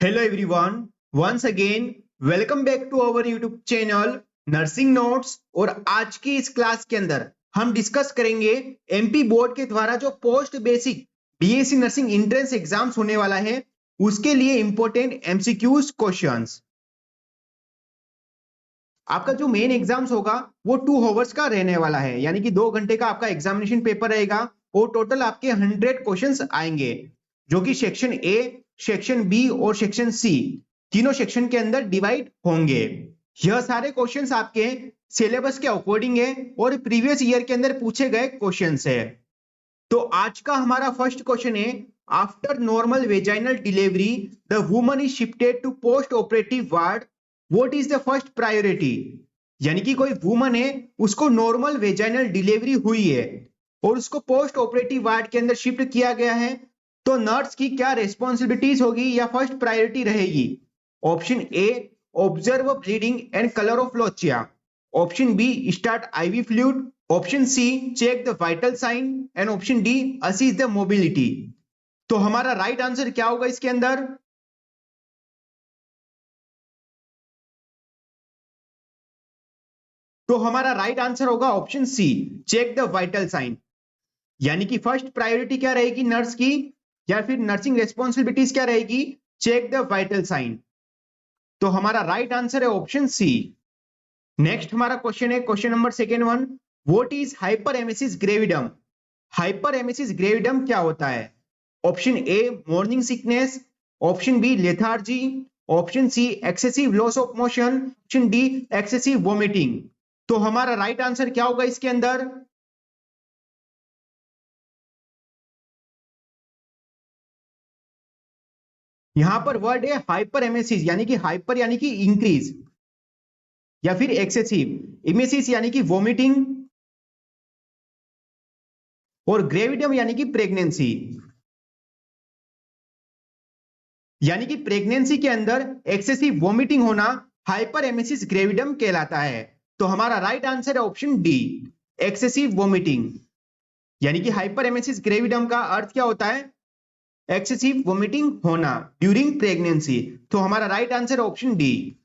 Hello everyone, once again welcome back to our YouTube channel nursing notes. और आज की इस क्लास के अंदर हम डिस्कस करेंगे एमपी बोर्ड के द्वारा जो post basic BSc nursing entrance exams होने वाला है उसके लिए इंपॉर्टेंट एमसीक्यूज क्वेश्चंस। आपका जो मेन एग्जाम्स होगा वो 2 आवर्स का रहने वाला है, यानी कि 2 घंटे का आपका एग्जामिनेशन पेपर रहेगा और टोटल आपके 100 क्वेश्चंस आएंगे जो कि सेक्शन ए, सेक्शन बी और सेक्शन सी तीनों सेक्शन के अंदर डिवाइड होंगे। यह सारे क्वेश्चंस आपके सिलेबस के अकॉर्डिंग है और प्रीवियस ईयर के अंदर पूछे गए क्वेश्चंस है। तो आज का हमारा फर्स्ट क्वेश्चन है, after normal vaginal delivery the woman is shifted to post operative ward, what is the first priority. यानी कि कोई वुमन है, उसको नॉर्मल वेजाइनल डिलीवरी हुई है और उसको पोस्ट ऑपरेटिव वार्ड के अंदर शिफ्ट किया गया है, तो नर्स की क्या रेस्पॉन्सिबिलिटीज होगी या फर्स्ट प्रायोरिटी रहेगी। Option A, observe bleeding and colour of lochia. Option B, start IV fluid. Option C, check the vital sign. And option D, assess the mobility. तो हमारा राइट आंसर क्या होगा इसके अंदर। तो हमारा राइट आंसर होगा option C, check the vital sign. यानी कि फर्स्ट प्रायोरिटी क्या रहेगी नर्स की, या फिर नर्सिंग रेस्पॉन्सिबिलिटीज क्या रहेगी, चेक द वाइटल साइन। तो हमारा राइट आंसर है ऑप्शन सी। नेक्स्ट हमारा क्वेश्चन है, question number second one, what is hyperemesis gravidarum. Hyperemesis gravidarum क्या होता है। Option A, morning sickness. Option B, lethargy. Option C, excessive loss of motion. Option D, excessive vomiting. तो हमारा right answer क्या होगा इसके अंदर। यहां पर वर्ड है हाइपर एमेसिस, यानी कि हाइपर यानी कि इंक्रीज, या फिर एक्सेसिव इमेसिस यानी कि वोमिटिंग, और ग्रेविडम यानी कि प्रेगनेंसी। यानी कि प्रेगनेंसी के अंदर एक्सेसिव वोमिटिंग होना हाइपर एमेसिस ग्रेविडम कहलाता है। तो हमारा राइट आंसर है ऑप्शन डी, एक्सेसिव वोमिटिंग। यानी कि हाइपर एमेसिस ग्रेविडम का अर्थ क्या होता है, एक्सेसिव वोमिटिंग होना ड्यूरिंग प्रेगनेंसी। तो हमारा right answer option D.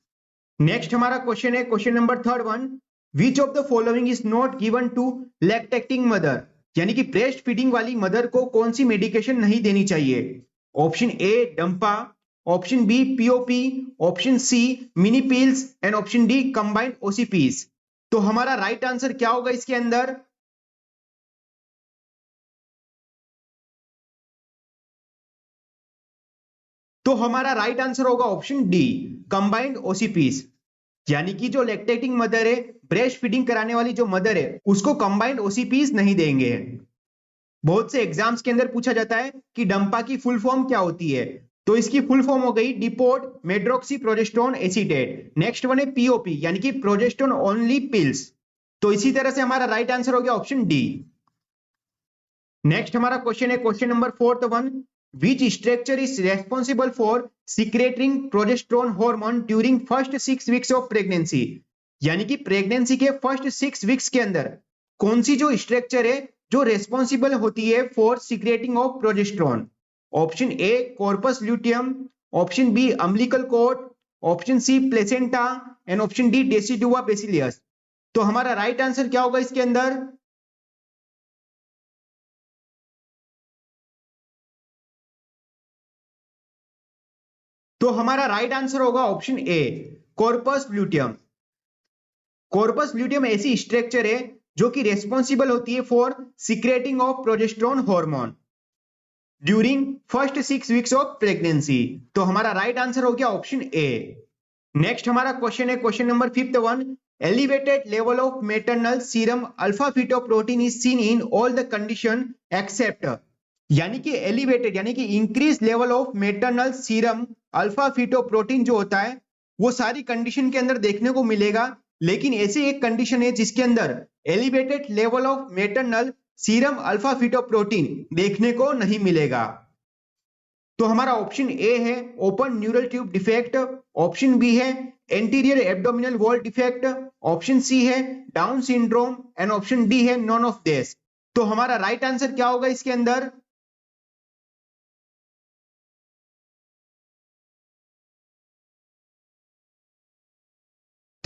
Next हमारा क्वेश्चन है, question number third one, which of the following is not given to lactating mother. यानी कि ब्रेस्ट फीडिंग वाली मदर को कौन सी मेडिकेशन नहीं देनी चाहिए। Option A, DMPA. Option B, POP. Option C, mini pills. And option D, combined OCPs. तो हमारा राइट आंसर क्या होगा इसके अंदर। तो हमारा राइट आंसर होगा ऑप्शन डी, कंबाइंड ओसीपीस। यानी कि जो लैक्टेटिंग मदर है, ब्रेस्ट फीडिंग कराने वाली जो मदर है, उसको कंबाइंड ओसीपीस नहीं देंगे। बहुत से एग्जाम्स के अंदर पूछा जाता है कि डंपा की फुल फॉर्म क्या होती है, तो इसकी फुल फॉर्म हो गई depot medroxy progesterone acetate. Next one है पीओपी, यानी कि प्रोजेस्टेरोन ओनली पिल्स। तो इसी तरह से हमारा राइट आंसर हो गया ऑप्शन डी। नेक्स्ट हमारा क्वेश्चन है, question number fourth one, which structure is responsible for secreting progesterone hormone during first 6 weeks of pregnancy. यानी कि प्रेगनेंसी के फर्स्ट 6 वीक्स के अंदर कौन सी जो स्ट्रक्चर है जो रेस्पॉन्सिबल होती है for secreting of progesterone. Option A, corpus luteum. Option B, umbilical cord. Option C, placenta. And option D, decidua basalis. तो हमारा राइट आंसर क्या होगा इसके अंदर। तो हमारा राइट आंसर होगा option A, corpus luteum. Corpus luteum ऐसी स्ट्रक्चर है जो कि रेस्पॉन्सिबल होती है for secreting of progesterone hormone during first 6 weeks of pregnancy. तो हमारा राइट आंसर हो गया ऑप्शन ए। नेक्स्ट हमारा क्वेश्चन है, question number fifth one, elevated level of maternal serum alpha fetoprotein is seen in all the condition except. यानी कि elevated यानी कि increase level of maternal serum alpha fetoprotein जो होता है वो सारी कंडीशन के अंदर देखने को मिलेगा, लेकिन ऐसी एक कंडीशन है जिसके अंदर elevated level of maternal serum alpha fetoprotein देखने को नहीं मिलेगा। तो हमारा ऑप्शन ए है open neural tube defect. Option B है anterior abdominal wall defect. Option C है Down syndrome. And option D है नॉन ऑफ दिस। तो हमारा राइट आंसर क्या होगा इसके अंदर।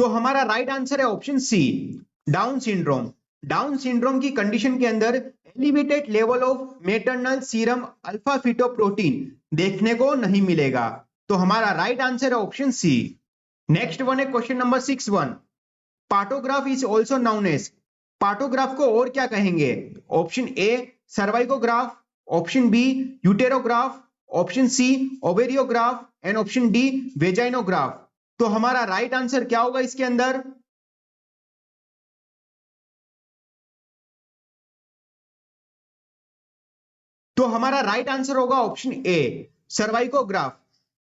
तो हमारा राइट आंसर है option C, Down syndrome. Down syndrome की कंडीशन के अंदर elevated level of maternal serum alpha fetoprotein देखने को नहीं मिलेगा। तो हमारा राइट आंसर है ऑप्शन सी। नेक्स्ट वन है question number 61। Partograph is also known as, partograph को और क्या कहेंगे? Option A cervicograph, option B uterograph, option C ovariograph and option D vaginograph. तो हमारा राइट आंसर क्या होगा इसके अंदर? तो हमारा राइट आंसर होगा ऑप्शन ए सर्वाइकोग्राफ।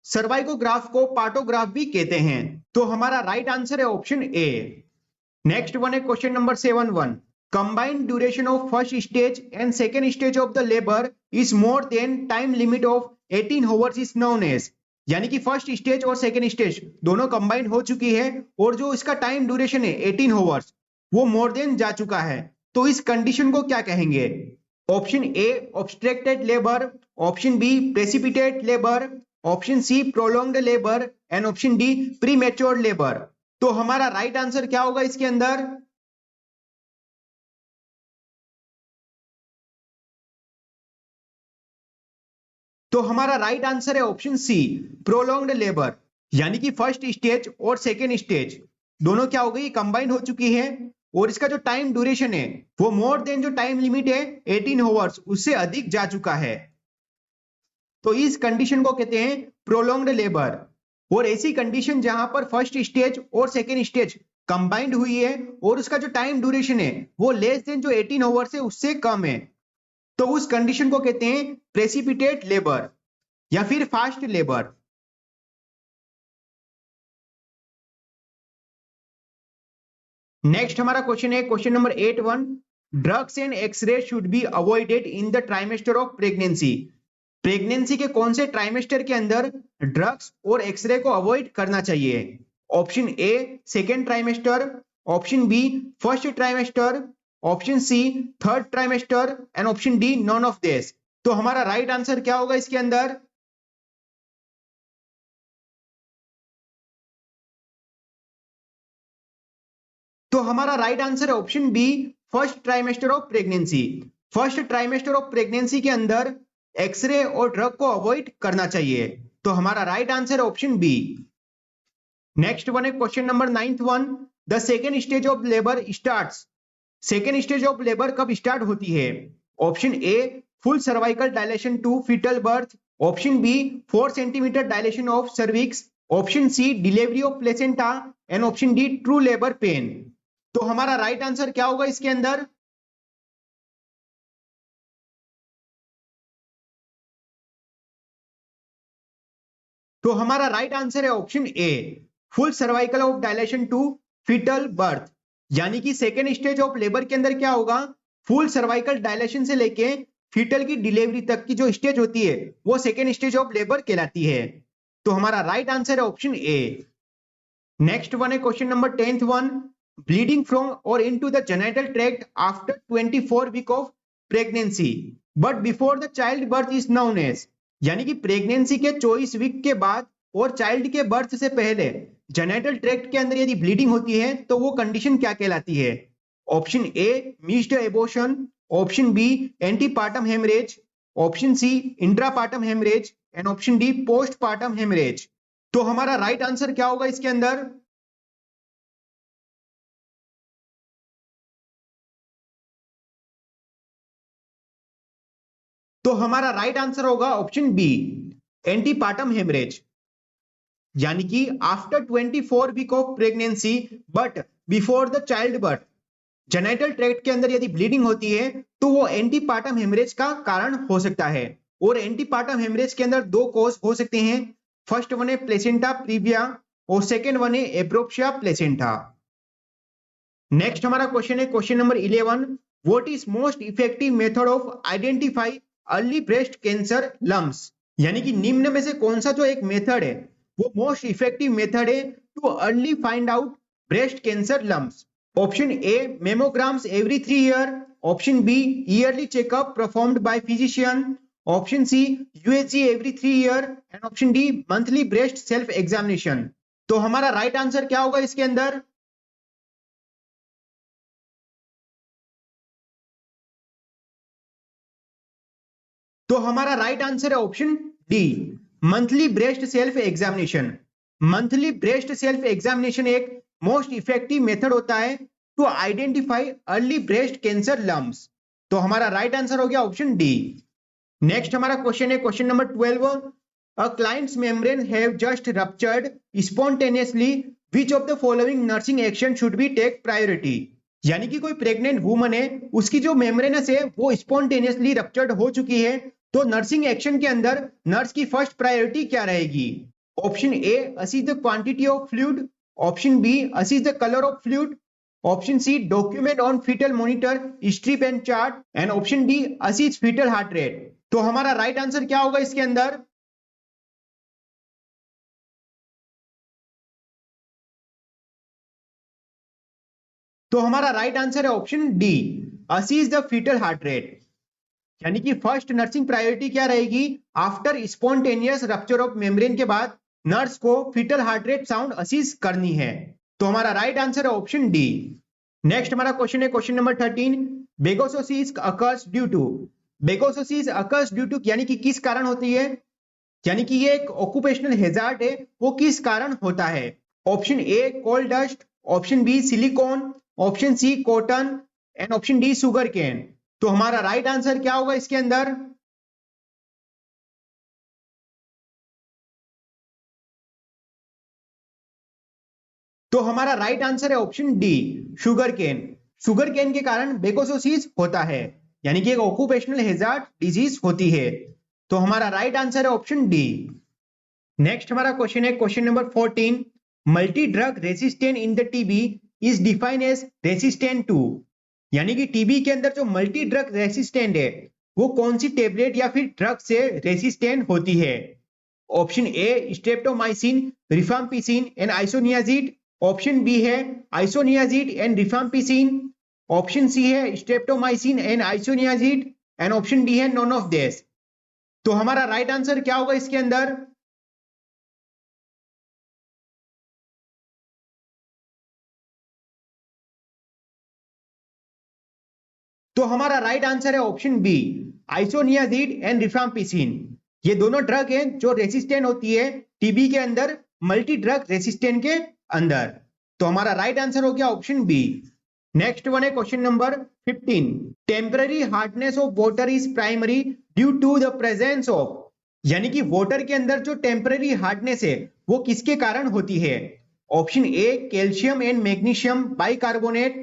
सर्वाइकोग्राफ को पार्टोग्राफ भी कहते हैं। तो हमारा राइट आंसर है ऑप्शन ए। नेक्स्ट वन है question number 71। Combined duration of first stage and second stage of the labour is more than time limit of 18 hours is known as, यानी कि फर्स्ट स्टेज और second stage दोनों combined हो चुकी है और जो इसका टाइम ड्यूरेशन है 18 आवर्स वो मोर देन जा चुका है। तो इस कंडीशन को क्या कहेंगे? Option A obstructed labour, option B precipitate labour, option C prolonged labour and option D premature labour. तो हमारा राइट आंसर क्या होगा इसके अंदर? तो हमारा राइट आंसर है ऑप्शन सी प्रोलॉन्ग्ड लेबर, यानी कि फर्स्ट स्टेज और सेकेंड स्टेज दोनों क्या हो गई? कंबाइंड हो चुकी है और इसका जो टाइम ड्यूरेशन है वो मोर देन जो टाइम लिमिट है 18 आवर्स उससे अधिक जा चुका है। तो इस कंडीशन को कहते हैं प्रोलॉन्ग्ड लेबर। और ऐसी कंडीशन जहां पर फर्स्ट स्टेज और सेकेंड स्टेज कंबाइंड हुई है और उसका जो टाइम ड्यूरेशन है वो लेस देन जो 18 आवर्स है उससे कम है, तो उस कंडीशन को कहते हैं प्रेसिपिटेट लेबर या फिर फास्ट लेबर। नेक्स्ट हमारा क्वेश्चन है question number 81। Drugs and X-ray should be avoided in the trimester of pregnancy. Pregnancy के कौन से ट्राइमेस्टर के अंदर ड्रग्स और एक्सरे को अवॉइड करना चाहिए? Option A second trimester, option B first trimester, option C third trimester and option D none of this. तो हमारा राइट आंसर क्या होगा इसके अंदर? तो हमारा राइट आंसर है option B first trimester of pregnancy. First trimester of pregnancy के अंदर एक्सरे और ड्रग को अवॉइड करना चाहिए। तो हमारा राइट आंसर है ऑप्शन बी। नेक्स्ट वन है question number 91। The second stage of labour starts. Second stage of labour कब स्टार्ट होती है? Option A full cervical dilatation to foetal birth, option B 4 centimetre dilatation of cervix, option C delivery of placenta and option D true labour pain. तो हमारा right answer क्या होगा इसके अंदर? तो हमारा राइट आंसर है option A full cervical of dilatation to foetal birth, यानी कि सेकेंड स्टेज ऑफ लेबर के अंदर क्या होगा? फुल सर्वाइकल डायलेशन से लेके फीटल की डिलीवरी तक की जो स्टेज होती है वो सेकेंड स्टेज ऑफ लेबर कहलाती है। तो हमारा राइट आंसर है ऑप्शन ए। नेक्स्ट वन है question number 10th one. Bleeding from or into the genital tract after 24 week of pregnancy but before the child birth is known as, यानी कि pregnancy के 24 week के बाद और child के birth से पहले जेनिटल ट्रैक्ट के अंदर यदि ब्लीडिंग होती है तो वो कंडीशन क्या कहलाती है? Option A missed abortion, option B antepartum haemorrhage, option C intrapartum haemorrhage and option D postpartum haemorrhage. तो हमारा राइट आंसर क्या होगा इसके अंदर? तो हमारा राइट आंसर होगा ऑप्शन बी एंटीपार्टम हेमरेज, यानी कि after 24 week of pregnancy but before the child birth genital tract के अंदर यदि ब्लीडिंग होती है तो वो एंटीपार्टम हेमरेज का कारण हो सकता है। और एंटीपार्टम हेमरेज के अंदर दो कॉज हो सकते हैं। फर्स्ट वन है प्लेसेंटा प्रीविया और सेकेंड वन है एब्रोप्शिया प्लेसेंटा। नेक्स्ट हमारा क्वेश्चन है question number 11। What is most effective method of identify early breast cancer lumps, यानी कि निम्न में से कौन सा जो एक मेथड है वो मोस्ट इफेक्टिव मेथड है to early find out breast cancer lumps? Option A mammograms every 3 year, option B yearly checkup performed by physician, option C USG every 3 year and option D monthly breast self examination. तो हमारा right answer क्या होगा इसके अंदर? तो हमारा right answer है option D, monthly breast self examination. Monthly breast self examination एक मोस्ट इफेक्टिव मेथड होता है to identify early breast cancer lumps. तो हमारा राइट आंसर हो गया ऑप्शन डी। नेक्स्ट हमारा क्वेश्चन है question number 12। A client's membrane have just ruptured spontaneously, which of the following nursing action should be take priority. यानी कि कोई pregnant woman है, उसकी जो मेम्ब्रेनस है वो स्पॉन्टेनियसली रप्चर्ड हो चुकी है, तो नर्सिंग एक्शन के अंदर नर्स की फर्स्ट प्रायोरिटी क्या रहेगी? Option A, assess the quantity of fluid. Option B, assess the colour of fluid. Option C, document on fetal monitor strip and chart. And option D, assess fetal heart rate. तो हमारा right answer क्या होगा इसके अंदर? तो हमारा right answer है option D, assess the fetal heart rate. यानी कि फर्स्ट नर्सिंग प्रायोरिटी क्या रहेगी? After spontaneous rupture of membrane के बाद नर्स को fetal heart rate sound assess करनी है। तो हमारा राइट आंसर है ऑप्शन डी। नेक्स्ट हमारा क्वेश्चन है question number 13। Bagassosis occurs due to. Bagassosis occurs due to यानी कि किस कारण होती है? यानी कि ये एक ऑक्यूपेशनल हैजार्ड है, वो किस कारण होता है? Option A, coal dust. Option B, silicon. Option C, cotton. And option D, sugar cane. तो हमारा राइट आंसर क्या होगा इसके अंदर? तो हमारा राइट आंसर है option D, sugar cane. Sugar cane के कारण बेकोसोसिस होता है, यानी कि एक ऑक्यूपेशनल हैजार्ड डिजीज होती है। तो हमारा राइट आंसर है ऑप्शन डी। नेक्स्ट हमारा क्वेश्चन है question number 14। Multi drug resistant in the TB is defined as resistant to. यानी कि टीबी के अंदर जो मल्टी ड्रग रेसिस्टेंट है वो कौन सी टेबलेट या फिर ड्रग से रेसिस्टेंट होती है? Option A, streptomycin, rifampicin and isoniazid. Option B है isoniazid and rifampicin. Option C है streptomycin and isoniazid. And option D है नॉन ऑफ दिस। तो हमारा राइट आंसर क्या होगा इसके अंदर? तो हमारा राइट आंसर है option B, isoniazid and rifampicin. ये दोनों ड्रग हैं जो रेसिस्टेंट होती है टीबी के अंदर, मल्टी ड्रग रेसिस्टेंट के अंदर। तो हमारा राइट आंसर हो गया ऑप्शन बी। नेक्स्ट वन है question number 15। Temporary hardness of water is primary due to the presence of. यानी कि वाटर के अंदर जो टेम्पररी हार्डनेस है वो किसके कारण होती है? Option A, calcium and magnesium bicarbonate.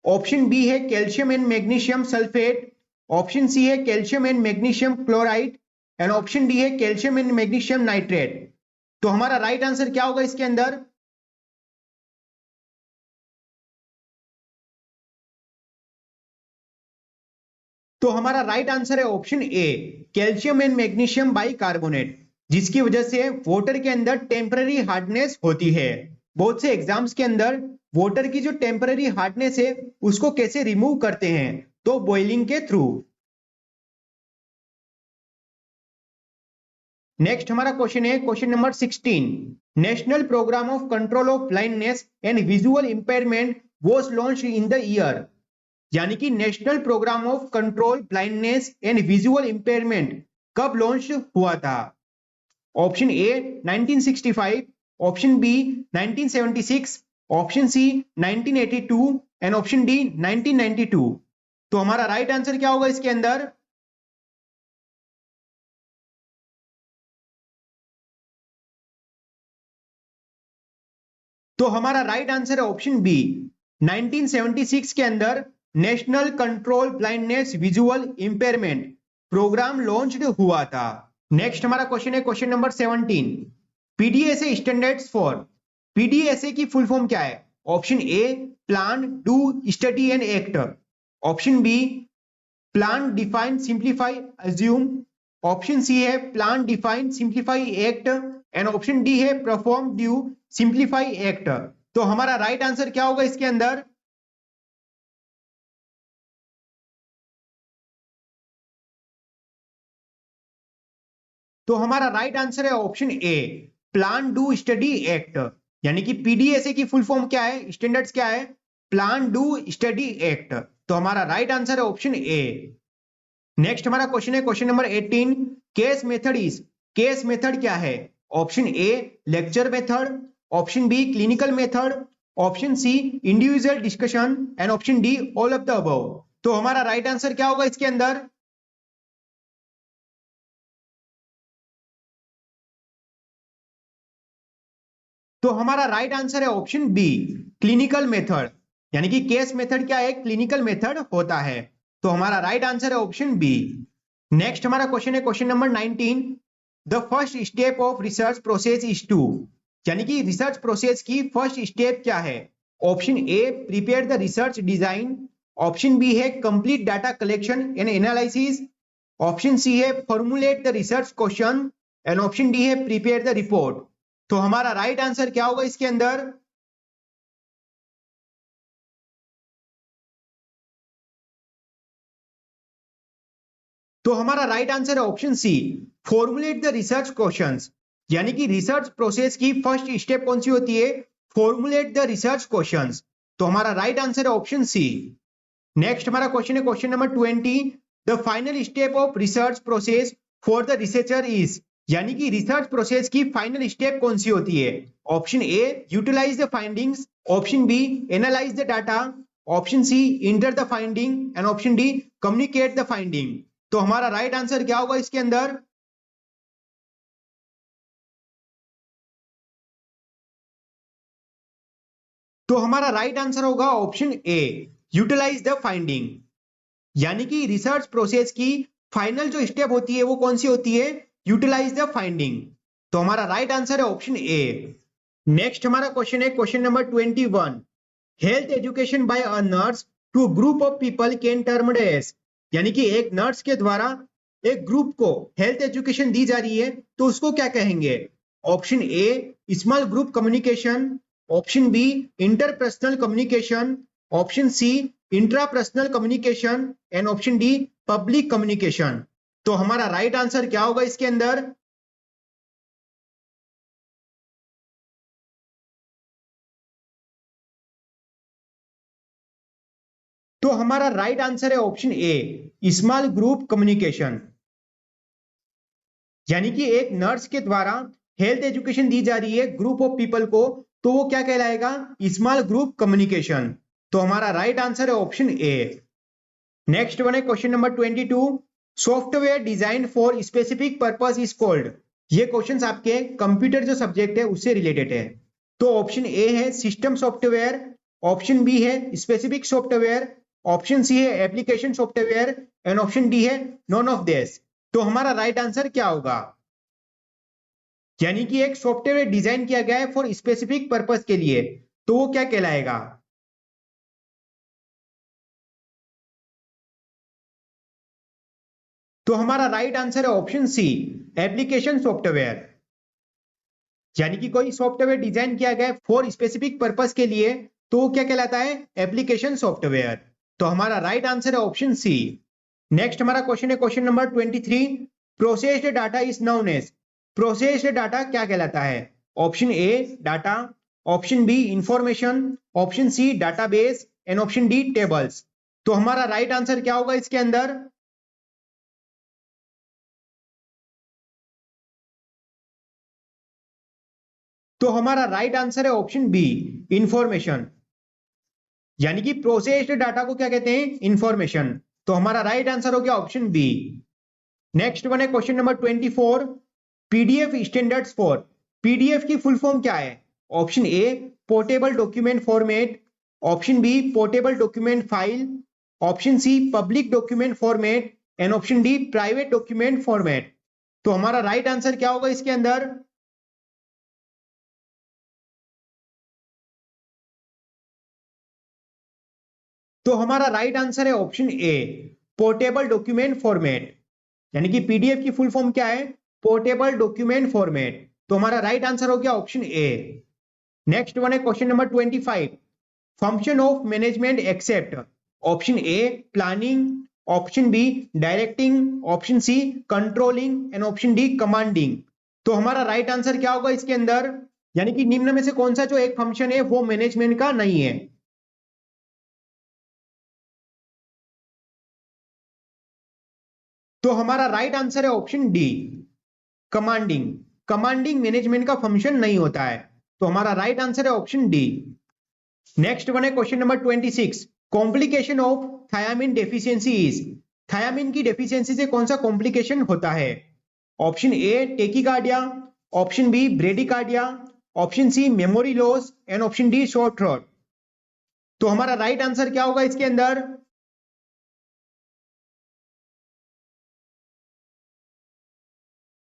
Option B है calcium and magnesium sulphate. Option C है calcium and magnesium chloride. And option D है कैल्शियम एंड मैग्नीशियम नाइट्रेट। तो हमारा राइट आंसर क्या होगा इसके अंदर? तो हमारा राइट आंसर है option A, calcium and magnesium bicarbonate, जिसकी वजह से वाटर के अंदर टेम्पररी हार्डनेस होती है। बहुत से एग्जाम्स के अंदर वाटर की जो टेम्पररी हार्डनेस है उसको कैसे रिमूव करते हैं? तो बॉइलिंग के थ्रू। नेक्स्ट हमारा क्वेश्चन है question number 16। National programme of control of blindness and visual impairment was launched in the year. यानी कि national programme of control blindness and visual impairment कब लॉन्च हुआ था? Option A 1965, option B 1976, option C 1982 and option D 1992। तो हमारा right answer क्या होगा इसके अंदर? तो हमारा राइट आंसर है ऑप्शन बी, 1976 के अंदर national control blindness visual impairment programme launched हुआ था। नेक्स्ट हमारा क्वेश्चन है question number 17। PDSA standards for. PDSA की फुल फॉर्म क्या है? Option A, plan do study and act. Option B, plan define simplify assume. Option C है plan define simplify act. And option D है perform due simplify act. तो हमारा right answer क्या होगा इसके अंदर? तो हमारा राइट आंसर है option A, plan do study act. यानी कि पीडीएसए की फुल फॉर्म क्या है, स्टैंडर्ड्स क्या है, प्लान डू स्टडी एक्ट। तो हमारा राइट आंसर है ऑप्शन ए। नेक्स्ट हमारा क्वेश्चन है question number 18, case method is, case method क्या है, option A lecture method, option B clinical method, option C individual discussion and option D all of the above. तो हमारा right answer क्या होगा इसके अंदर? तो हमारा राइट आंसर है ऑप्शन बी क्लिनिकल मेथड, यानी कि केस मेथड क्या है, क्लिनिकल मेथड होता है। तो हमारा राइट आंसर है ऑप्शन बी। नेक्स्ट हमारा क्वेश्चन है question number 19, the first step of research process is to, यानी कि रिसर्च प्रोसेस की फर्स्ट स्टेप क्या है, option A prepare the research design, option B है complete data collection and analysis, option C है formulate the research question and option D है prepare the report. तो हमारा राइट आंसर क्या होगा इसके अंदर? तो हमारा राइट आंसर है option C formulate the research questions, यानी कि रिसर्च प्रोसेस की फर्स्ट स्टेप कौन सी होती है, फॉर्मुलेट द रिसर्च क्वेश्चंस। तो हमारा राइट आंसर है ऑप्शन सी। नेक्स्ट हमारा क्वेश्चन है question number 20, the final step of research process for the researcher is, यानी कि रिसर्च प्रोसेस की फाइनल स्टेप कौन सी होती है, option A utilise the findings, option B analyse the data, option C enter the finding and option D communicate the finding. तो हमारा right answer क्या होगा इसके अंदर? तो हमारा राइट आंसर होगा option A utilise the finding, यानी कि रिसर्च प्रोसेस की फाइनल जो स्टेप होती है वो कौन सी होती है, यूटिलाइज द फाइंडिंग। तो हमारा राइट आंसर है ऑप्शन ए। नेक्स्ट हमारा क्वेश्चन है question number 21, health education by a nurse to group of people can termed as, यानी कि एक नर्स के द्वारा एक ग्रुप को हेल्थ एजुकेशन दी जा रही है तो उसको क्या कहेंगे, option A small group communication, option B interpersonal communication, option C intrapersonal communication and option D public communication. तो हमारा राइट आंसर क्या होगा इसके अंदर? तो हमारा राइट आंसर है option A small group communication, यानी कि एक नर्स के द्वारा हेल्थ एजुकेशन दी जा रही है ग्रुप ऑफ पीपल को तो वो क्या कहलाएगा, स्मॉल ग्रुप कम्युनिकेशन। तो हमारा राइट आंसर है ऑप्शन ए। नेक्स्ट वन है question number 22, software design for specific purpose is called, ये क्वेश्चंस आपके कंप्यूटर जो सब्जेक्ट है उससे रिलेटेड है। तो ऑप्शन ए है सिस्टम सॉफ्टवेयर, ऑप्शन बी है स्पेसिफिक सॉफ्टवेयर, ऑप्शन सी है application software and option D है नॉन ऑफ दिस। तो हमारा राइट आंसर क्या होगा, यानी कि एक सॉफ्टवेयर डिजाइन किया गया है फॉर स्पेसिफिक पर्पस के लिए तो वो क्या कहलाएगा? तो हमारा राइट आंसर है ऑप्शन सी एप्लीकेशन सॉफ्टवेयर, यानी कि कोई सॉफ्टवेयर डिजाइन किया गया है फॉर स्पेसिफिक पर्पस के लिए तो वो क्या कहलाता है, एप्लीकेशन सॉफ्टवेयर। तो हमारा राइट आंसर है ऑप्शन सी। नेक्स्ट हमारा क्वेश्चन है question number 23, processed data is known as, processed data क्या कहलाता है, option A data, option B information, option C database and option D tables. तो हमारा राइट आंसर क्या होगा इसके अंदर? तो हमारा राइट आंसर है ऑप्शन बी इंफॉर्मेशन, यानी कि प्रोसेस्ड डाटा को क्या कहते हैं, इंफॉर्मेशन। तो हमारा राइट आंसर हो गया ऑप्शन बी। नेक्स्ट वन है question number 24, PDF standards for, PDF की फुल फॉर्म क्या है, option A portable document format, option B portable document file, option C public document format and option D private document format. तो हमारा right answer क्या होगा इसके अंदर? तो हमारा राइट आंसर है option A portable document format, यानी कि पीडीएफ की फुल फॉर्म क्या है, पोर्टेबल डॉक्यूमेंट फॉर्मेट। तो हमारा राइट आंसर हो गया ऑप्शन ए। नेक्स्ट वन है question number 25, function of management except, option A planning, option B directing, option C controlling and option D commanding. तो हमारा राइट आंसर क्या होगा इसके अंदर, यानी कि निम्न में से कौन सा जो एक फंक्शन है वो मैनेजमेंट का नहीं है? तो हमारा राइट आंसर है option D, commanding. Commanding management का फंक्शन नहीं होता है, तो हमारा राइट आंसर है ऑप्शन डी। नेक्स्ट वन है question number 26, complication of thiamine deficiency is. Thiamine की डेफिशिएंसी से कौन सा कॉम्प्लिकेशन होता है? Option A tachycardia, option B bradycardia, option C memory loss and option D short throat. तो हमारा राइट आंसर क्या होगा इसके अंदर?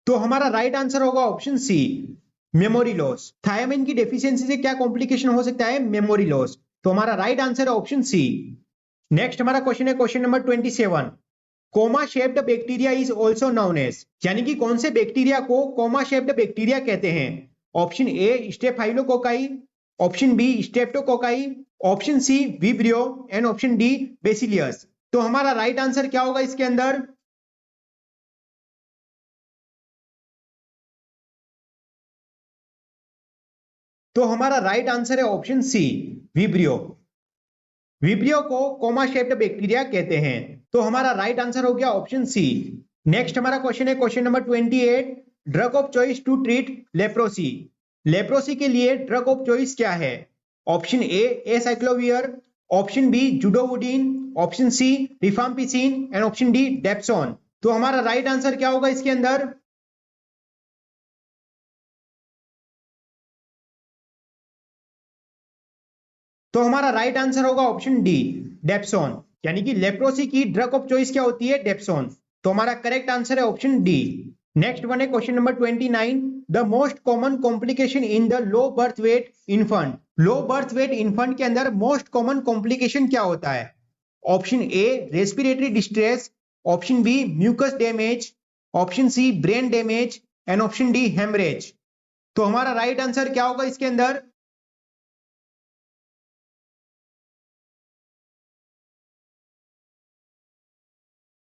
तो हमारा राइट आंसर होगा option C, memory loss. Thiamine की डेफिशिएंसी से क्या कॉम्प्लिकेशन हो सकता है? Memory loss. तो हमारा राइट आंसर है ऑप्शन सी। नेक्स्ट हमारा क्वेश्चन है question number 27, comma shaped bacteria is also known as. यानी कि कौन से बैक्टीरिया को कोमा शेप्ड बैक्टीरिया कहते हैं? Option A staphylococci, option B streptococci, option C vibrio and option D bacillus. तो हमारा राइट आंसर क्या होगा इसके अंदर? तो हमारा राइट आंसर है ऑप्शन सी, विब्रियो। विब्रियो को कोमा शेप्ड बैक्टीरिया कहते हैं। तो हमारा राइट आंसर हो गया ऑप्शन सी। नेक्स्ट हमारा क्वेश्चन है question number 28, drug of choice to treat leprosy. Leprosy के लिए ड्रग ऑफ चॉइस क्या है? Option A acyclovir, option B zidovudine, option C rifampicin and option D dapsone. तो हमारा राइट आंसर क्या होगा इसके अंदर? तो हमारा राइट आंसर होगा ऑप्शन डी, डेप्सोन। यानी कि लेप्रोसी की ड्रग ऑफ चॉइस क्या होती है? डेप्सोन। तो हमारा करेक्ट आंसर है ऑप्शन डी। नेक्स्ट वन है question number 29, the most common complication in the low birth weight infant. Low birth weight infant के अंदर मोस्ट कॉमन कॉम्प्लिकेशन क्या होता है? Option A respiratory distress, option B mucus damage, option C brain damage and option D haemorrhage. तो हमारा right answer क्या होगा इसके अंदर?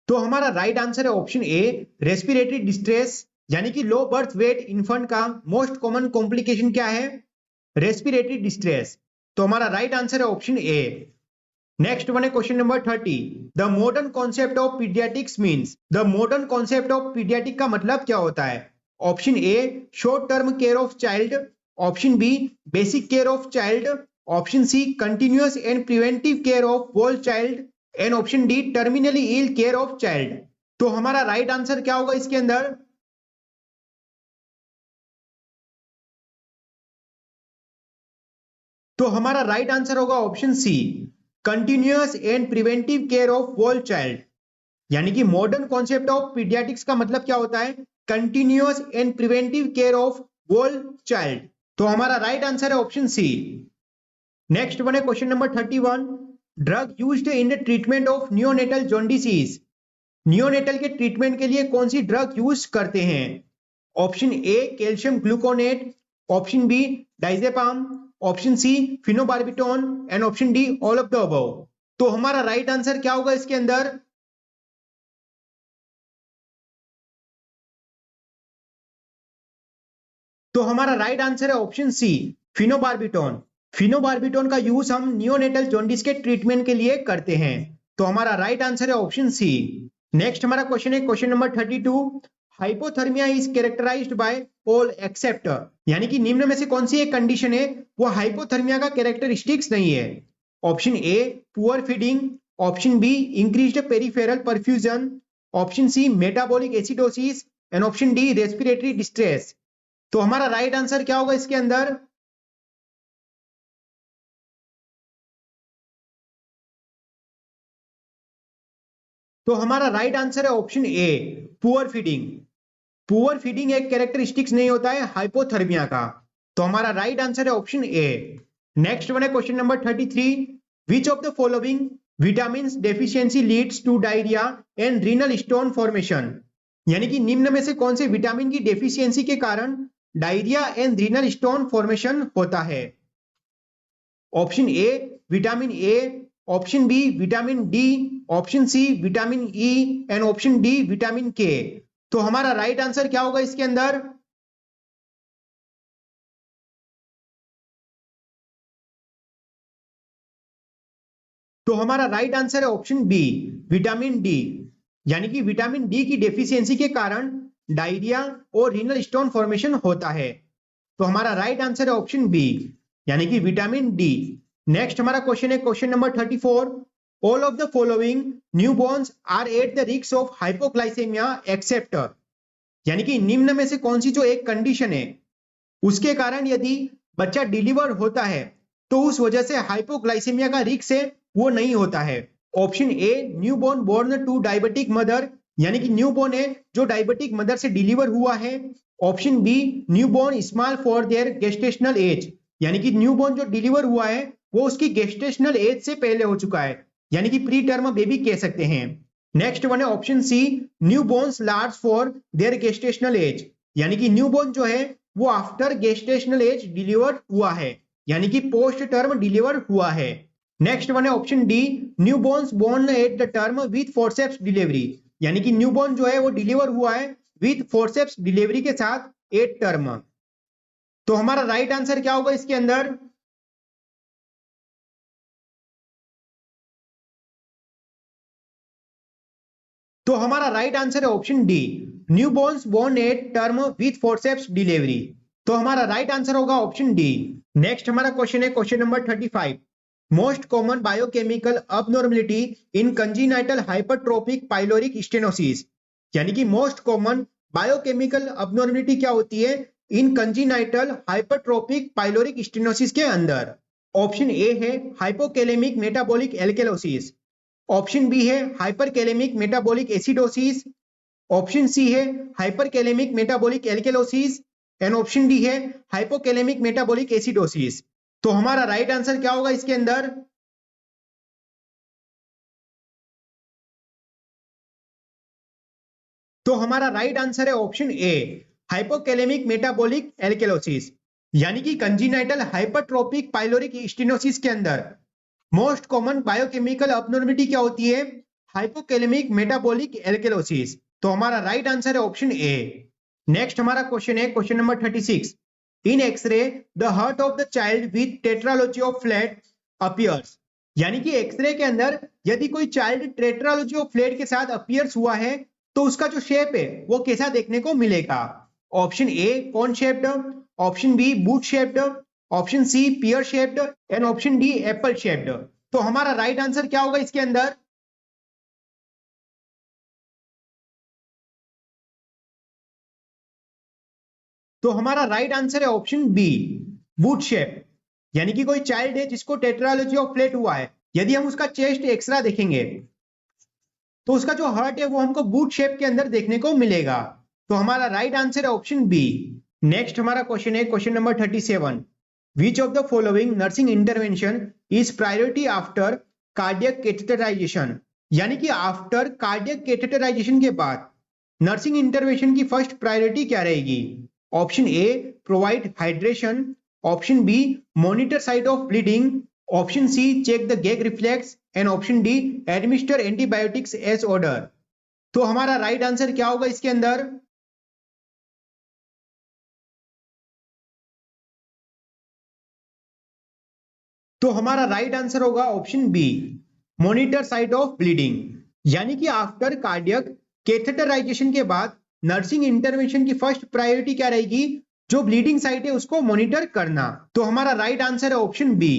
तो हमारा राइट आंसर है ऑप्शन ए रेस्पिरेटरी डिस्ट्रेस। यानी कि लो बर्थ वेट इन्फेंट का मोस्ट कॉमन कॉम्प्लिकेशन क्या है? Respiratory distress. तो हमारा राइट आंसर है ऑप्शन ए। नेक्स्ट वन है question number 30, the modern concept of paediatrics means. The modern concept of paediatric का मतलब क्या होता है? Option A short term care of child, option B basic care of child, option C continuous and preventive care of all child and option D terminally ill care of child. तो हमारा right answer क्या होगा इसके अंदर? तो हमारा right answer होगा option C, continuous and preventive care of all child. यानी कि मॉडर्न कॉन्सेप्ट ऑफ पीडियाट्रिक्स का मतलब क्या होता है? Continuous and preventive care of all child. तो हमारा राइट आंसर है ऑप्शन सी। नेक्स्ट वन है question number 31, drug used in the treatment of neonatal jaundice is. Neonatal के ट्रीटमेंट के लिए कौन सी ड्रग यूज करते हैं? Option A calcium gluconate, option B diazepam, option C phenobarbitone and option D all of the above. तो हमारा right answer क्या होगा इसके अंदर? तो हमारा राइट आंसर है ऑप्शन सी, फिनोबार्बिटोन। फिनोबार्बिटोन का यूज हम नियोनेटल जॉन्डिस के ट्रीटमेंट के लिए करते हैं। तो हमारा राइट आंसर है ऑप्शन सी। नेक्स्ट हमारा क्वेश्चन है question number 32, hypothermia is characterised by all except. यानी कि निम्न में से कौन सी एक कंडीशन है वो हाइपोथर्मिया का कैरेक्टरिस्टिक्स नहीं है? Option A poor feeding, option B increased peripheral perfusion, option C metabolic acidosis and option D respiratory distress. तो हमारा राइट आंसर क्या होगा इसके अंदर? तो हमारा राइट आंसर है option A poor feeding. Poor feeding एक कैरेक्टरिस्टिक्स नहीं होता है हाइपोथर्मिया का। तो हमारा राइट आंसर है ऑप्शन ए। नेक्स्ट वन है question number 33, which of the following vitamin deficiency leads to diarrhoea and renal stone formation. यानी कि निम्न में से कौन से विटामिन की डेफिशिएंसी के कारण diarrhoea and renal stone formation होता है? Option A vitamin A, option B vitamin D, option C vitamin E and option D vitamin K. तो हमारा राइट आंसर क्या होगा इसके अंदर? तो हमारा राइट आंसर है ऑप्शन बी, विटामिन डी। यानी कि विटामिन डी की डेफिशिएंसी के कारण डायरिया और रीनल स्टोन फॉर्मेशन होता है। तो हमारा राइट आंसर है ऑप्शन बी, यानी कि विटामिन डी। नेक्स्ट हमारा क्वेश्चन है question number 34। All of the following newborns are at the risk of hypoglycaemia except. यानी कि निम्न में से कौन सी जो एक कंडीशन है उसके कारण यदि बच्चा डिलीवर होता है तो उस वजह से हाइपोग्लाइसेमिया का रिस्क है वो नहीं होता है। Option A, newborn born to diabetic mother, यानी कि न्यूबॉर्न है जो डायबिटिक मदर से डिलीवर हुआ है। Option B, newborn small for their gestational age, यानी कि न्यूबॉर्न जो डिलीवर हुआ है वो उसकी गेस्टेशनल एज से पहले हो चुका है, यानी कि प्री टर्म बेबी कह सकते हैं। नेक्स्ट वन है option C, newborns large for their gestational age, यानी कि न्यूबॉर्न जो है वो आफ्टर गेस्टेशनल एज डिलीवर हुआ है, यानी कि पोस्ट टर्म डिलीवर हुआ है। नेक्स्ट वन है option D, newborns born at the term with forceps delivery, यानी कि न्यूबॉर्न जो है वो डिलीवर हुआ है विद फोर्सेप्स डिलीवरी के साथ 8 टर्म। तो हमारा राइट आंसर क्या होगा इसके अंदर? तो हमारा राइट आंसर है option D, newborns born at term with forceps delivery. तो हमारा राइट आंसर होगा ऑप्शन डी। नेक्स्ट हमारा क्वेश्चन है question number 35। Most common biochemical abnormality in congenital hypertrophic pyloric stenosis, यानी कि मोस्ट कॉमन बायोकेमिकल अबनॉर्मलिटी क्या होती है in congenital hypertrophic pyloric stenosis के अंदर। ऑप्शन ए है hypokalaemic metabolic alkalosis, option B है hyperkalaemic metabolic acidosis, option C है hyperkalaemic metabolic alkalosis and option D है हाइपोकैलेमिक मेटाबॉलिक एसिडोसिस। तो हमारा राइट आंसर क्या होगा इसके अंदर? तो हमारा राइट आंसर है option A, hypokalaemic metabolic alkalosis, यानी कि कंजीनाइटल हाइपरट्रोफिक पाइलोरिक स्टेनोसिस के अंदर मोस्ट कॉमन बायोकेमिकल अबनॉर्मलिटी क्या होती है? Hypokalaemic metabolic alkalosis. तो हमारा राइट आंसर है ऑप्शन ए। नेक्स्ट हमारा क्वेश्चन है question number 36। In x-ray the heart of the child with tetralogy of Fallot appears, यानी कि एक्सरे के अंदर यदि कोई चाइल्ड टेट्रालोजी ऑफ फ्लैट के साथ अपीयर्स हुआ है तो उसका जो शेप है वो कैसा देखने को मिलेगा? Option A, cone shaped, option B, boot shaped, option C, pear shaped and option D, apple shaped. तो हमारा राइट आंसर क्या होगा इसके अंदर? तो हमारा राइट आंसर है ऑप्शन बी, बूट शेप, यानी कि कोई चाइल्ड है जिसको टेट्रालोजी ऑफ फ्लैट हुआ है, यदि हम उसका चेस्ट एक्सरा देखेंगे तो उसका जो हार्ट है वो हमको बूट शेप के अंदर देखने को मिलेगा। तो हमारा राइट आंसर है ऑप्शन बी। नेक्स्ट हमारा क्वेश्चन है question number 37। Which of the following nursing intervention is priority after cardiac catheterization, यानी कि आफ्टर कार्डियक कैथेटराइजेशन के बाद नर्सिंग इंटरवेंशन की फर्स्ट प्रायोरिटी क्या रहेगी? Option A, provide hydration, option B, monitor site of bleeding, option C, check the gag reflex and option D, administer antibiotics as order. तो हमारा right answer क्या होगा इसके अंदर? तो हमारा राइट आंसर होगा option B, monitor site of bleeding, यानी कि आफ्टर कार्डियक कैथेटराइजेशन के बाद नर्सिंग इंटरवेंशन की फर्स्ट प्रायोरिटी क्या रहेगी? जो ब्लीडिंग साइट है उसको मॉनिटर करना। तो हमारा राइट आंसर है ऑप्शन बी।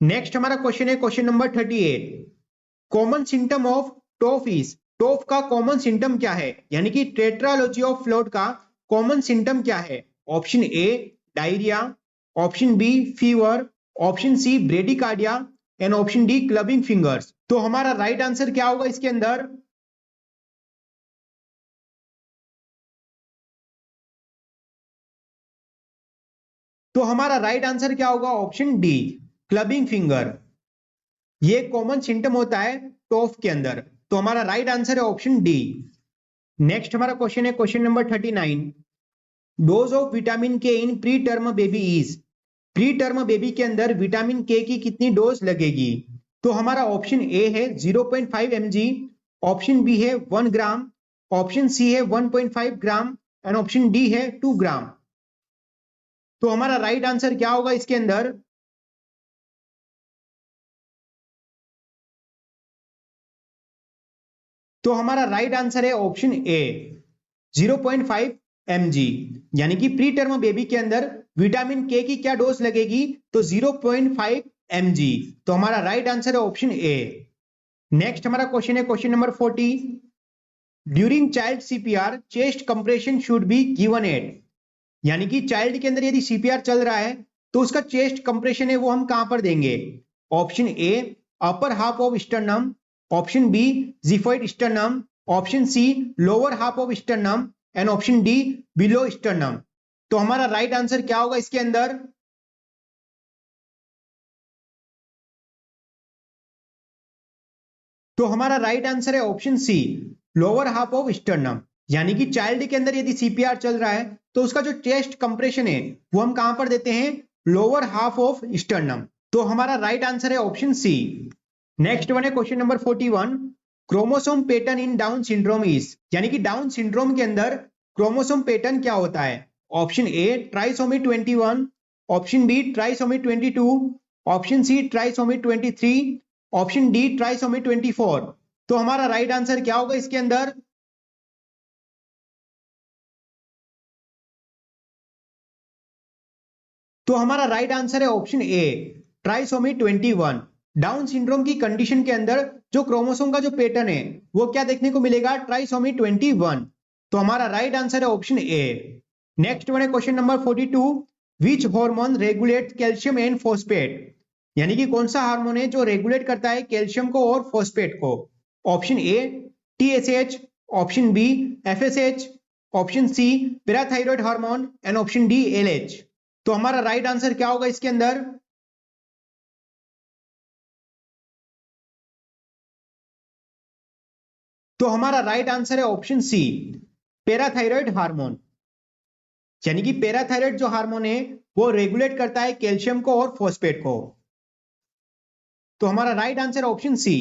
नेक्स्ट हमारा क्वेश्चन है question number 38। Common symptom of TOF is, TOF का कॉमन सिम्टम क्या है, यानी कि टेट्रालोजी ऑफ फ्लैट का कॉमन सिम्टम क्या है? Option A, diarrhoea, option B, fever, option C, bradycardia and option D, clubbing fingers. तो हमारा राइट आंसर क्या होगा इसके अंदर? तो हमारा राइट आंसर क्या होगा? Option D, clubbing finger. ये कॉमन सिम्टम होता है टोफ के अंदर। तो हमारा राइट आंसर है ऑप्शन डी। नेक्स्ट हमारा क्वेश्चन है question number 39। Dose of vitamin K in preterm baby is, preterm baby के अंदर विटामिन के की कितनी डोज लगेगी? तो हमारा ऑप्शन ए है 0.5 mg, ऑप्शन बी है 1 ग्राम, ऑप्शन सी है 1.5 ग्राम एंड ऑप्शन डी है 2 ग्राम। तो हमारा राइट आंसर क्या होगा इसके अंदर? तो हमारा राइट आंसर है ऑप्शन ए 0.5 mg, यानी कि प्री टर्म बेबी के अंदर विटामिन के की क्या डोज लगेगी, तो 0.5 mg। तो हमारा राइट आंसर है ऑप्शन ए। नेक्स्ट हमारा क्वेश्चन है question number 40। During child CPR chest compression should be given at, यानी कि चाइल्ड के अंदर यदि सीपीआर चल रहा है तो उसका चेस्ट कंप्रेशन है वो हम कहां पर देंगे। Option A upper half of sternum, option B xiphoid sternum, option C lower half of sternum and option D below sternum. तो हमारा राइट आंसर क्या होगा इसके अंदर। तो हमारा राइट आंसर है option C lower half of sternum, यानी कि चाइल्ड के अंदर यदि सीपीआर चल रहा है तो उसका जो चेस्ट कंप्रेशन है वो हम कहां पर देते हैं, लोअर हाफ ऑफ स्टर्नम। तो हमारा राइट आंसर है ऑप्शन सी। नेक्स्ट वन है question number 41। Chromosome pattern in down syndrome is, यानी कि डाउन सिंड्रोम के अंदर क्रोमोसोम पैटर्न क्या होता है। Option A trisomy 21, option B trisomy 22, option C trisomy 23, option D trisomy 24। तो हमारा राइट आंसर क्या होगा इसके अंदर। तो हमारा राइट आंसर है option A trisomy 21। Down syndrome की कंडीशन के अंदर जो क्रोमोसोम का जो पैटर्न है वो क्या देखने को मिलेगा, ट्राइसोमी 21। तो हमारा राइट आंसर है ऑप्शन ए। नेक्स्ट वन है question number 42। Which hormone regulate calcium and phosphate, यानी कि कौन सा हार्मोन है जो रेगुलेट करता है कैल्शियम को और फॉस्फेट को। Option A TSH, option B FSH, option C parathyroid hormone and option D LH. तो हमारा राइट आंसर क्या होगा इसके अंदर। तो हमारा राइट आंसर है ऑप्शन सी पैराथायराइड हार्मोन, यानी कि पैराथायराइड जो हार्मोन है वो रेगुलेट करता है कैल्शियम को और फॉस्फेट को। तो हमारा right answer option C.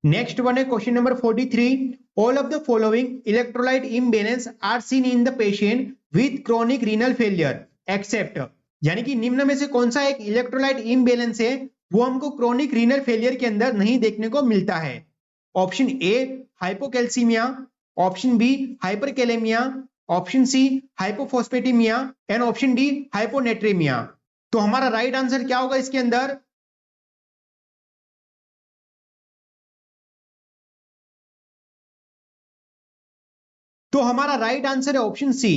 Next one है question number 43। All of the following electrolyte imbalance are seen in the patient with chronic renal failure except, यानी कि निम्न में से कौन सा एक इलेक्ट्रोलाइट इम्बैलेंस है वो हमको क्रोनिक रीनल फेलियर के अंदर नहीं देखने को मिलता है। Option A hypocalcaemia, option B hyperkalaemia, option C hypophosphataemia and option D hyponatraemia. तो हमारा राइट आंसर क्या होगा इसके अंदर। तो हमारा राइट आंसर है ऑप्शन सी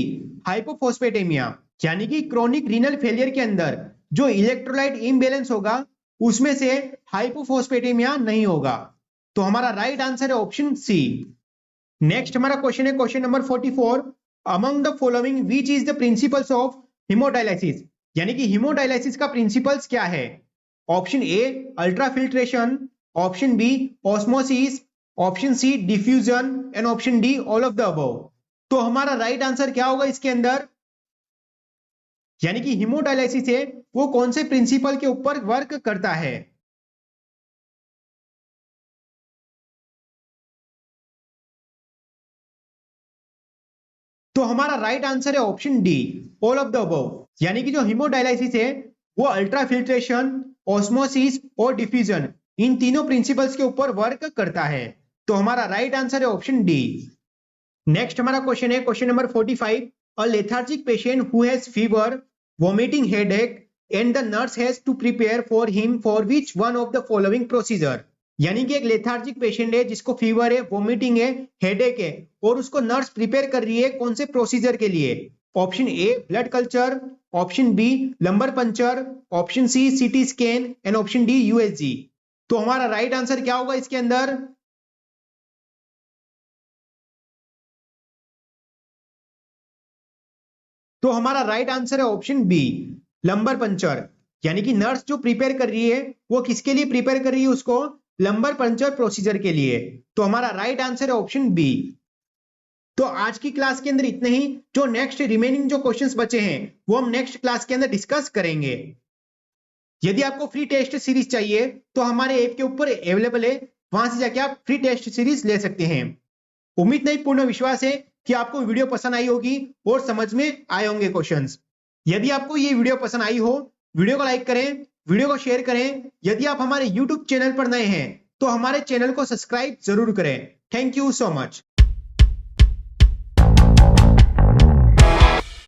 हाइपोफॉस्फेटेमिया, यानी कि क्रोनिक रीनल फेलियर के अंदर जो इलेक्ट्रोलाइट इम्बैलेंस होगा उसमें से हाइपोफॉस्फेटेमिया नहीं होगा। तो हमारा राइट आंसर है ऑप्शन सी। नेक्स्ट हमारा क्वेश्चन है question number 44। Among the following which is the principles of haemodialysis, यानी कि हिमोडायलिसिस का प्रिंसिपल्स क्या है। Option A ultrafiltration, option B osmosis, option C diffusion and option D all of the above. तो हमारा right answer क्या होगा इसके अंदर, यानी कि हिमोडायलिसिस है वो कौन से प्रिंसिपल के ऊपर वर्क करता है। तो हमारा राइट आंसर है option D all of the above, यानी कि जो हिमोडायलिसिस है वो अल्ट्राफिल्ट्रेशन, ऑस्मोसिस और डिफ्यूजन इन तीनों प्रिंसिपल्स के ऊपर वर्क करता है। तो हमारा राइट आंसर है ऑप्शन डी। नेक्स्ट हमारा क्वेश्चन है question number 45। A lethargic patient who has fever, vomiting, headache and the nurse has to prepare for him for which one of the following procedure, यानी कि एक lethargic patient है जिसको fever है, vomiting है, headache है और उसको नर्स प्रिपेयर कर रही है कौन से प्रोसीजर के लिए। Option A blood culture, option B lumbar puncture, option C CT scan and option D USG. तो हमारा राइट आंसर क्या होगा इसके अंदर। तो हमारा राइट आंसर है ऑप्शन बी लंबर पंचर, यानी कि नर्स जो प्रिपेयर कर रही है वो किसके लिए प्रिपेयर कर रही है, उसको लंबर पंचर प्रोसीजर के लिए। तो हमारा राइट आंसर है ऑप्शन बी। तो आज की क्लास के अंदर इतने ही, जो नेक्स्ट रिमेनिंग जो क्वेश्चंस बचे हैं वो हम नेक्स्ट क्लास के अंदर डिस्कस करेंगे। यदि आपको फ्री टेस्ट सीरीज चाहिए तो हमारे ऐप के ऊपर अवेलेबल है, वहां से जाके आप फ्री टेस्ट सीरीज ले सकते हैं। उम्मीद नहीं, पूर्ण विश्वास है कि आपको वीडियो पसंद आई होगी और समझ में आए होंगे क्वेश्चंस। यदि आपको ये वीडियो पसंद आई हो, वीडियो को लाइक करें, वीडियो को शेयर करें। यदि आप हमारे YouTube चैनल पर नए हैं तो हमारे चैनल को सब्सक्राइब जरूर करें थैंक यू सो मच।